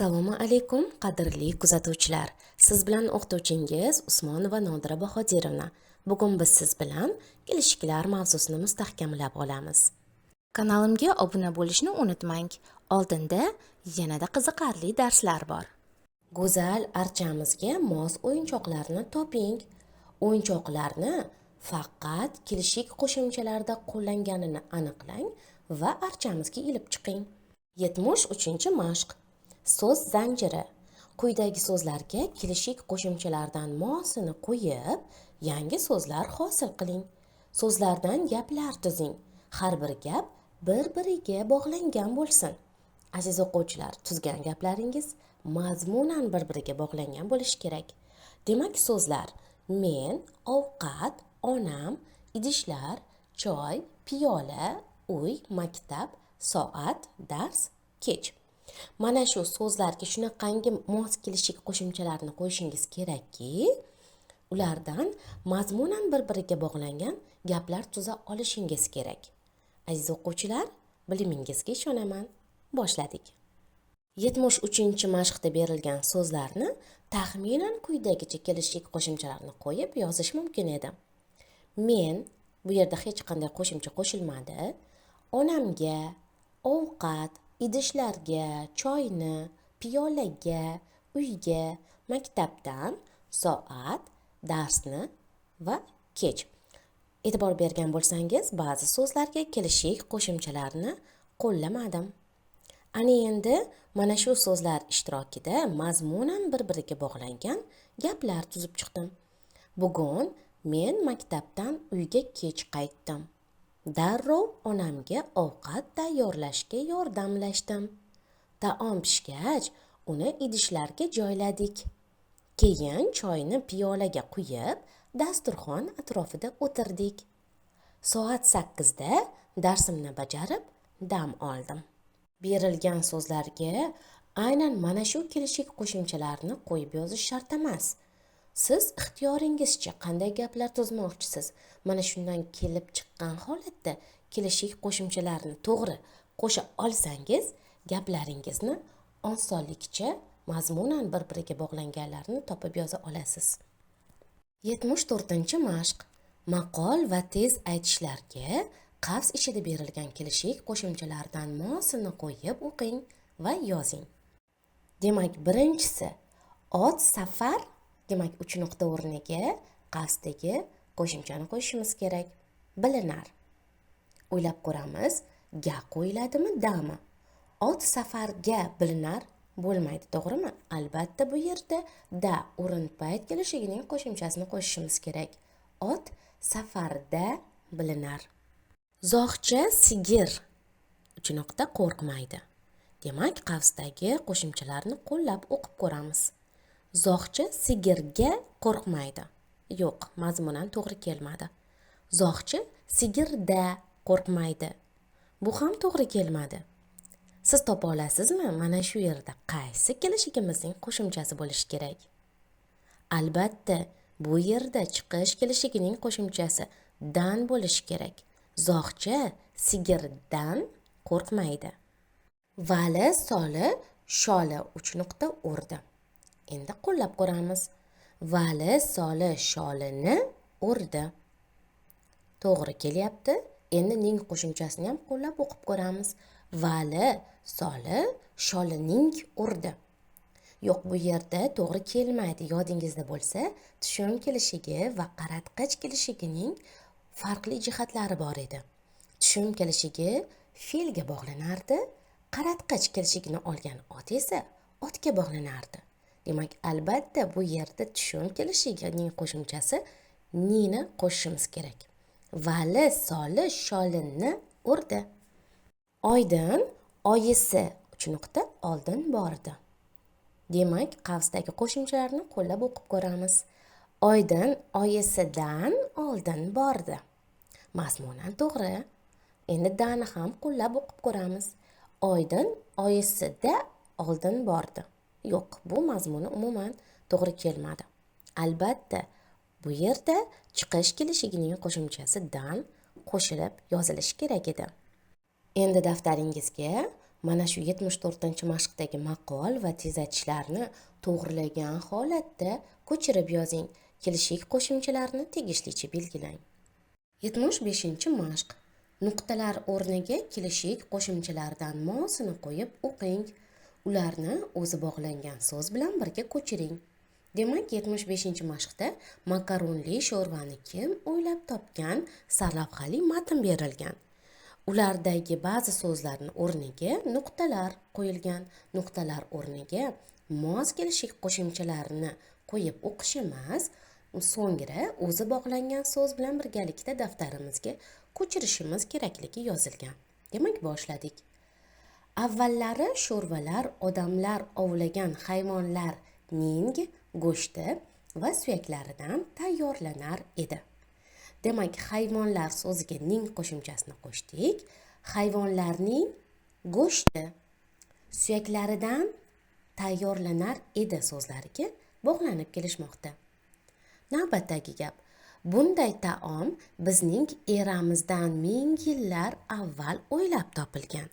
Assalomu alaykum, qadrli kuzatuvchilar. Siz bilan o'qituvchingiz Usmonova Nodira Bahodirovna. Bugun biz siz bilan kelishiklar mavzusini mustahkamlab olamiz. Kanalimga obuna bo'lishni unutmang. Oldinda yanada qiziqarli darslar bor. Go'zal archamizga mos o'yinchoqlarni toping. O'yinchoqlarni faqat kelishik qo'shimchalarda qo'llanganini aniqlang va archamizga ilib chiqing. 73-mashq. So'z zanjiri. Quyidagi so'zlarga kelishik qo'shimchalardan mosini qo'yib, yangi so'zlar hosil qiling. So'zlardan gaplar tuzing. Har bir gap bir-biriga bog'langan bo'lsin. Aziz o'quvchilar, tuzgan gaplaringiz mazmunan bir-biriga bog'langan bo'lishi kerak. Demak, so'zlar: men, ovqat, onam, idishlar, choy, piyola, uy, maktab, soat, dars, kech. Mana shu so'zlarga shunaqangi mos kelishik qo'shimchalarni qo'yishingiz kerakki, ulardan mazmunan bir-biriga bog'langan gaplar tuza olishingiz kerak. Aziz o'quvchilar, bilimingizga ishonaman. Boshladik. 73-mashqda berilgan so'zlarni taxminan quyidagicha kelishik qo'shimchalarni qo'yib yozish mumkin edi. Men, bu yerda hech qanday qo'shimcha qo'shilmadi. Onamga, ovqat, idishlarga, choyni, piyolaga, uyga, maktabdan, soat, darsni va kech. E'tibor bergan bo'lsangiz, ba'zi so'zlarga kelishik qo'shimchalarni qo'llamadim. Ana endi mana shu so'zlar ishtirokida mazmunan bir-biriga bog'langan gaplar tuzib chiqdim. Bugun men maktabdan uyga kech qaytdim. Darrov onamga ovqat tayyorlashga yordamlashdim. Taom pishgach, uni idishlarga joyladik. Keyin choyni piyolaga quyib, dasturxon atrofida o'tirdik. Soat 8da darsimni bajarib, dam oldim. Berilgan so'zlarga aynan mana shu kelishik qo'shimchalarni qo'yib yozish shart emas. Siz ixtiyoringizcha qanday gaplar tuzmoqchisiz? Mana shundan kelib chiqqan holatda kelishik qo'shimchalarni to'g'ri qo'sha olsangiz, gaplaringizni osonlikcha mazmunan bir-biriga bog'langanlarni topib yoza olasiz. 74-mashq. Maqol va tez aytishlarga qavs ichida berilgan kelishik qo'shimchalardan mosini qo'yib o'qing va yozing. Demak, birinchisi ot safar. Demak, 3 nuqta o'rniga qavsdagi qo'shimchani qo'yishimiz kerak. Bilinar. O'ylab ko'ramiz, ga qo'yiladimi, dami? Ot safarga bilinar bo'lmaydi, to'g'rimi? Albatta bu yerda da o'rin payt kelishigining qo'shimchasini qo'shishimiz kerak. Ot safarda bilinar. Zohcha sigir 3 nuqta qo'rqmaydi. Demak, qavsdagi qo'shimchalarni qo'llab o'qib ko'ramiz. Zohcha sigirga qo'rqmaydi. Yo'q, mazmunan to'g'ri kelmadi. Zohcha sigirda qo'rqmaydi. Bu ham to'g'ri kelmadi. Siz topa olasizmi? Mana shu yerda qaysi kelishigimizning qo'shimchasi bo'lishi kerak? Albatta, bu yerda chiqish kelishigining qo'shimchasi dan bo'lishi kerak. Zohcha sigirdan qo'rqmaydi. Vali soli sholi 3 nuqta urdi. Endi qo'llab ko'ramiz. Vali soli sholini urdi. To'g'ri kelyapti. Endi ning qo'shimchasini ham qo'llab o'qib ko'ramiz. Vali soli sholining urdi. Yo'q, bu yerda to'g'ri kelmaydi. Yodingizda bo'lsa, tushum kelishigi va qaratqich kelishigining farqli jihatlari bor edi. Tushum kelishigi fe'lga bog'lanardi, qaratqich kelishigini olgan ot esa otga bog'lanardi. Demak, albatta bu yerda tushum kelishigining qo'shimchasi nini qo'shishimiz kerak. Vali soli sholini urdi. Oydin oyisi 3 nuqta oldin bordi. Demak, qavsdagi qo'shimchalarni qo'llab o'qib ko'ramiz. Oydin oyisidan oldin bordi. Mazmunan to'g'ri. Endi dani ham qo'llab o'qib ko'ramiz. Oydin oyisida oldin bordi. Yo'q, bu mazmuni umuman to'g'ri kelmadi. Albatta, bu yerda chiqish kelishigining qo'shimchasi dan qo'shilib yozilishi kerak edi. Endi daftaringizga Mana shu 74-mashqdagi maqol va tezatishlarni to'g'rilagan holatda ko'chirib yozing. Kelishik qo'shimchalarni tegishlicha belgilang. 75-mashq. Nuqtalar o'rniga kelishik qo'shimchalardan mosini qo'yib o'qing. Ularni o'zi bog'langan so'z bilan birga ko'chiring. Demak, 75-mashqda makaronli sho'rvani kim o'ylab topgan sarlavhali matn berilgan. Ulardagi ba'zi so'zlarning o'rniga nuqtalar qo'yilgan. Nuqtalar o'rniga mos kelishik qo'shimchalarini qo'yib o'qish emas, so'ngra o'zi bog'langan so'z bilan birgalikda daftarimizga ko'chirishimiz kerakligi yozilgan. Demak, boshladik. Avvallari sho'rvalar odamlar ovlagan hayvonlarning go'shti va suyaklaridan tayyorlanar edi. Demak, hayvonlar so'ziga ning qo'shimchasini qo'shdik. Hayvonlarning go'shti suyaklaridan tayyorlanar edi so'zlariga bog'lanib kelishmoqda. Navbatdagi gap. Bunday taom bizning eramizdan ming yillar avval o'ylab topilgan.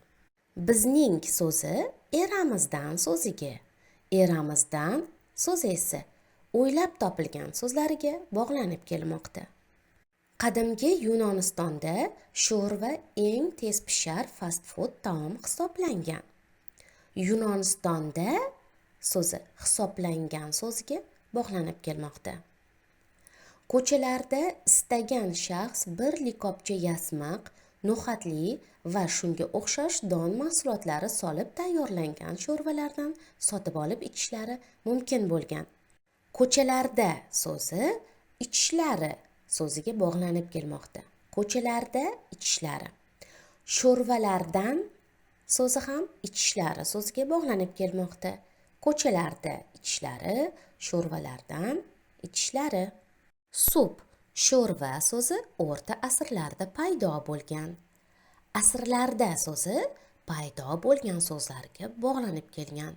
Bizning so'zi eramizdan so'ziga, eramizdan so'zi esa o'ylab topilgan so'zlariga bog'lanib kelmoqda. Qadimgi Yunonistonda sho'rva eng tez pishar fast food taom hisoblangan. Yunonistonda so'zi hisoblangan so'ziga bog'lanib kelmoqda. Ko'chalarda istagan shaxs bir likopcha yasmiq, no'xatli va shunga o'xshash don mahsulotlari solib tayyorlangan sho'rvalardan sotib olib ichishlari mumkin bo'lgan. Ko'chalarda so'zi ichishlari so'ziga bog'lanib kelmoqda. Ko'chalarda ichishlari. Sho'rvalardan so'zi ham ichishlari so'ziga bog'lanib kelmoqda. Ko'chalarda ichishlari, sho'rvalardan ichishlari. Sup, sho'rva so'zi o'rta asrlarda paydo bo'lgan. Asrlarda so'zi paydo bo'lgan so'zlarga bog'lanib kelgan.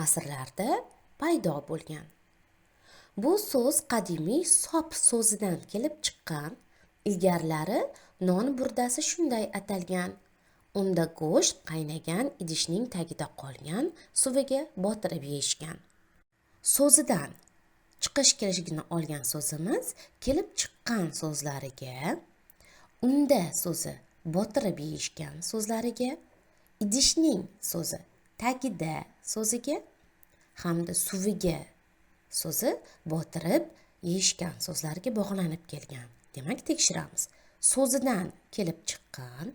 Asrlarda paydo bo'lgan. Bu so'z qadimiy sop so'zidan kelib chiqqan. Ilgarilari non burdasi shunday atalgan. Unda go'sht qaynagan idishning tagida qolgan suviga botirib yeyishgan. So'zidan chiqish kelishligini olgan so'zimiz kelib chiqqan so'zlariga, unda so'zi botirib yeyishgan so'zlariga, idishning so'zi tagida so'ziga hamda suviga so'zi botirib yeyishgan so'zlarga bog'lanib kelgan. Demak, tekshiramiz. So'zidan kelib chiqqan,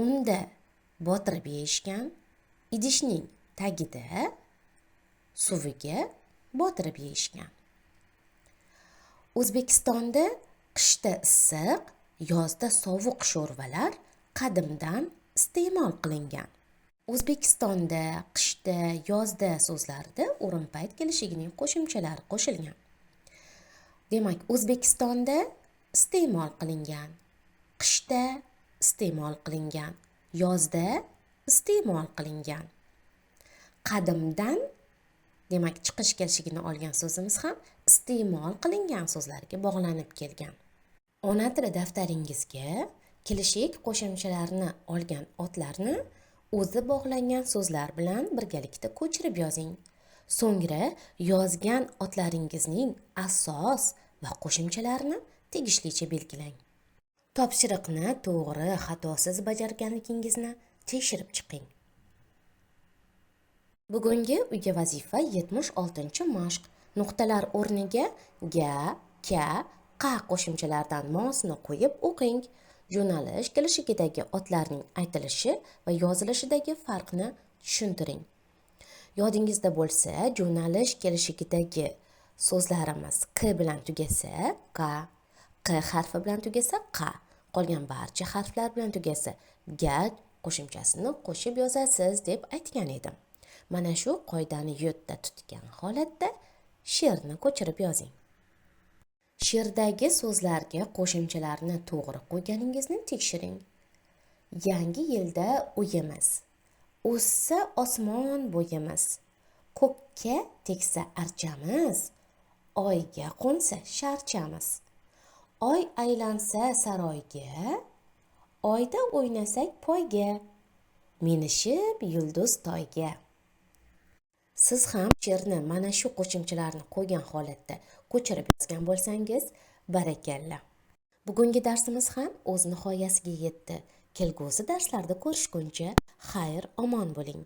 unda botirib yeyishgan, idishning tagida suviga botirib yeyishgan. O'zbekistonda qishda issiq, yozda sovuq sho'rvalar qadimdan iste'mol qilingan. O'zbekistonda qishda, yozda so'zlarida o'rinpayt kelishigining qo'shimchalari qo'shilgan. Demak, O'zbekistonda iste'mol qilingan, qishda iste'mol qilingan, yozda iste'mol qilingan. Qadimdan, demak, chiqish kelishligini olgan so'zimiz ham iste'mol qilingan so'zlarga bog'lanib kelgan. Ona tili daftaringizga kelishik qo'shimchalarni olgan otlarni o'zi bog'langan so'zlar bilan birgalikda ko'chirib yozing. So'ngra yozgan otlaringizning asos va qo'shimchalarini tegishlicha belgilang. Topshiriqni to'g'ri, xatosiz bajarganligingizni tekshirib chiqing. Bugungi uyga vazifa 76-mashq. Nuqtalar o'rniga ga, ka, qa qo'shimchalaridan mosini qo'yib o'qing. Yo'nalish kelishigidagi otlarning aytilishi va yozilishidagi farqni tushuntiring. Yodingizda bo'lsa, yo'nalish kelishigidagi so'zlarimiz q bilan tugasa qa, q harfi bilan tugasa qa, qolgan barcha harflar bilan tugasa ga qo'shimchasini qo'shib yozasiz deb aytgan edim. Mana shu qoidani yodda tutgan holatda she'rni ko'chirib yozing. She'rdagi so'zlarga qo'shimchalarni to'g'ri qo'yganingizni tekshiring. Yangi yilda uyimiz, o'ssa osmon bo'yimiz, ko'kka tegsa archamiz, oyga qo'nsa sharchamiz. Oy aylansa saroyga, oyda o'ynasak poyga. minishib yulduz toyga. Siz ham she'rni mana shu qo'shimchalarni qo'ygan holatda ko'chirib yozgan bo'lsangiz, barakalla. Bugungi darsimiz ham o'z nihoyasiga yetdi. Kelgusi darslarda ko'rishguncha xayr omon bo'ling.